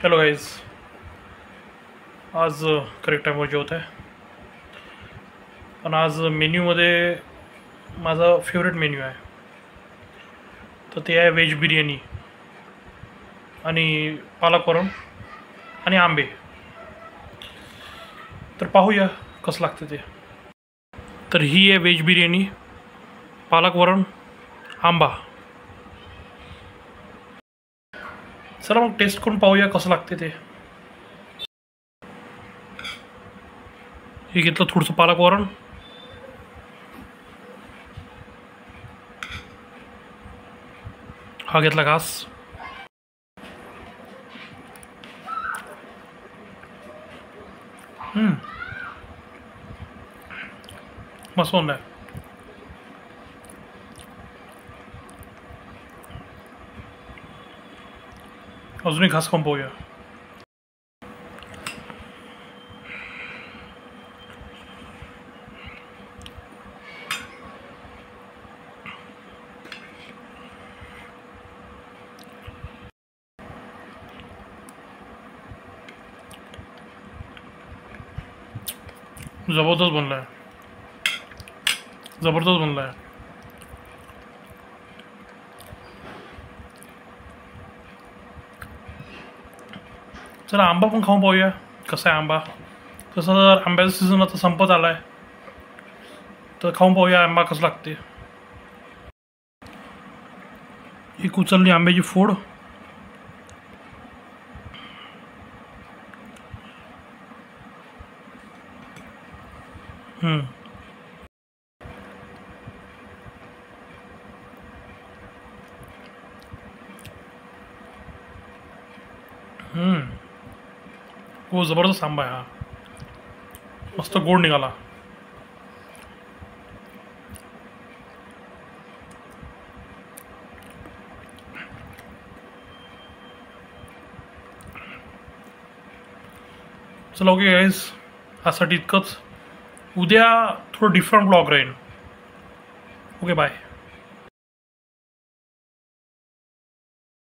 Hello guys, आज correct टाईमवर जेवत आहे. पण आज मेन्यूमध्ये माझा फेवरेट मेन्यू आहे, तर ते आहे व्हेज बिर्याणी आणि पालक वरण आणि आंबे. तर पाहूया कसं लागतं ते. तर ही आहे व्हेज बिर्याणी, पालक वरण, आंबा. चला मग टेस्ट करून पाहूया कसं लागते ते. हे घेतलं थोडंसं पालक वरण, हा घेतला घास. मस्त होणार. अजूनही घास खाऊन पाहूया. जबरदस्त बनला आहे, जबरदस्त बनला आहे. चला आंबा पण खाऊन पाहूया कसा आहे आंबा. तसं तर आंब्याचा सीझन आता संपत आला आहे, तर खाऊन पाहूया आंबा कसं लागते. एक उचलली आंब्याची फोड, हो जबरदस्त आंबा आहे हा, मस्त गोड निघाला. चला ओके गाईज, आजसाठी इतकंच. उद्या थोडं डिफरंट ब्लॉग राहील. Okay bye.